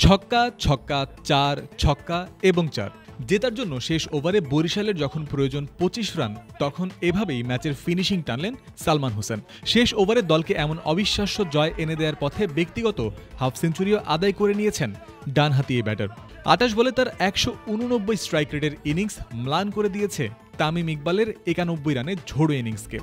ছক্কা ছক্কা 4 ছক্কা এবং 4 জেতার জন্য শেষ ওভারে বরিশালের যখন প্রয়োজন 25 রান তখন এভাবেই ম্যাচের ফিনিশিং টানলেন সালমান হোসেন। শেষ ওভারে দলকে এমন অবিশ্বাস্য জয় এনে দেওয়ার পথে ব্যক্তিগত হাফ সেঞ্চুরিও আদায় করে নিয়েছেন ডানহাতি এই ব্যাটার। 28 বলে তার 189 স্ট্রাইক রেটের ইনিংস ম্লান করে দিয়েছে তামিম ইকবালের 91 রানের ঝোড়ো ইনিংসকে।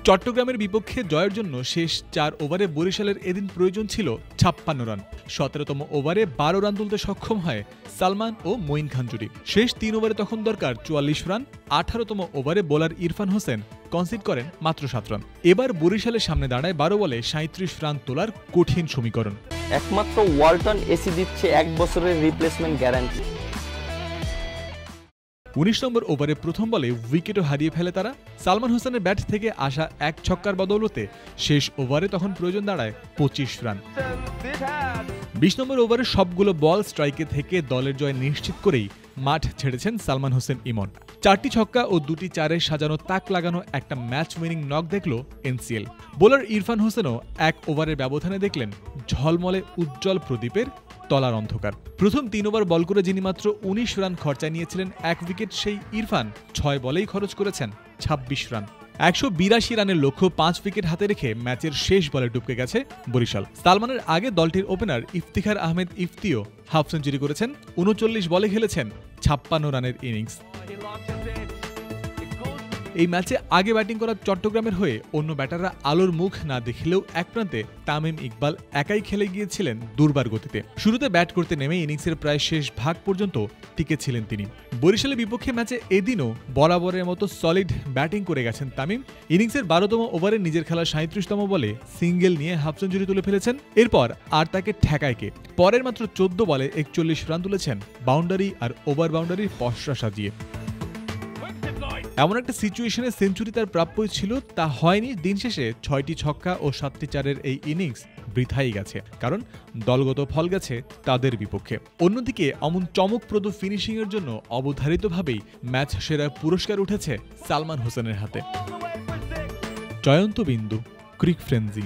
চট্টগ্রামের বিপক্ষে জয়ের জন্য শেষ 4 ওভারে বরিশালের এদিন প্রয়োজন ছিল 56 রান। 17তম ওভারে 12 রান তুলতে সক্ষম হয় সালমান ও মঈন খান জুটি। শেষ 3 ওভারে তখন দরকার 44 রান। 18তম ওভারে বোলার ইরফান হোসেন কনসিড করেন মাত্র 7 রান। এবার বরিশালের সামনে দাঁড়ায় 12 বলে 37 রান তোলার কঠিন সমীকরণ। একমাত্র ওয়ালটন এসি দিচ্ছে 1 বছরের রিপ্লেসমেন্ট গ্যারান্টি। 19 নম্বর ওভারে প্রথম বলে উইকেটও হারিয়ে ফেলে তারা। সালমান হোসেনের ব্যাট থেকে আসা এক ছক্কার বদৌলতে শেষ ওভারে তখন প্রয়োজন দাঁড়ায় 25 রান। 20 নম্বর ওভারে সবগুলো বল স্ট্রাইকে থেকে দলের জয় নিশ্চিত করেই মাঠ ছেড়েছেন সালমান হোসেন ইমন। 4টি ছক্কা ও 2টি চারে সাজানো তাক লাগানো একটা ম্যাচ উইনিং নক দেখল এনসিএল। বোলার ইরফান হোসেনও 1 ওভারের ব্যবধানে দেখলেন ঝলমলে উজ্জ্বল প্রদীপের তলার অন্ধকার। প্রথম 3 ওভার বল করে যিনি মাত্র 19 রান খরচায় নিয়েছিলেন 1 উইকেট, সেই ইরফান 6 বলেই খরচ করেছেন 26 রান। 182 রানের লক্ষ্য 5 উইকেট হাতে রেখে ম্যাচের শেষ বলে ডুবকে গেছে বরিশাল। সালমানের আগে দলটির ওপেনার ইফতিখার আহমেদ ইফতিও হাফ সেঞ্চুরি করেছেন। 39 বলে খেলেছেন 56 রানের ইনিংস। এই ম্যাচে আগে ব্যাটিং করা চট্টগ্রামের হয়ে অন্য ব্যাটাররা আলোর মুখ না দেখলেও এক প্রান্তে তামিম ইকবাল একাই খেলে গিয়েছিলেন দুর্বার গতিতে। শুরুতে ব্যাট করতে নেমে ইনিংসের প্রায় শেষ ভাগ পর্যন্ত টিকে ছিলেন তিনি। বরিশালের বিপক্ষে ম্যাচে এদিনও বরাবরের মতো সলিড ব্যাটিং করে গেছেন তামিম। ইনিংসের 12তম ওভারে নিজের খেলা 37তম বলে সিঙ্গেল নিয়ে হাফ সেঞ্চুরি তুলে ফেলেছেন। এরপর আর তাকে ঠেকায় কে? পরের মাত্র 14 বলে 41 রান তুলেছেন বাউন্ডারি আর ওভার বাউন্ডারির পসরা সাজিয়ে। এমন একটা সিচুয়েশনে সেঞ্চুরি তার প্রাপ্যই ছিল, তা হয়নি। দিন শেষে 6টি ছক্কা ও 7টি চারের এই ইনিংস বৃথাই গেছে, কারণ দলগত ফল গেছে তাদের বিপক্ষে। অন্যদিকে অমন চমকপ্রদ ফিনিশিংয়ের জন্য অবধারিতভাবেই ম্যাচ সেরার পুরস্কার উঠেছে সালমান হোসেনের হাতে। জয়ন্ত বিন্দু, ক্রিক ফ্রেন্সি।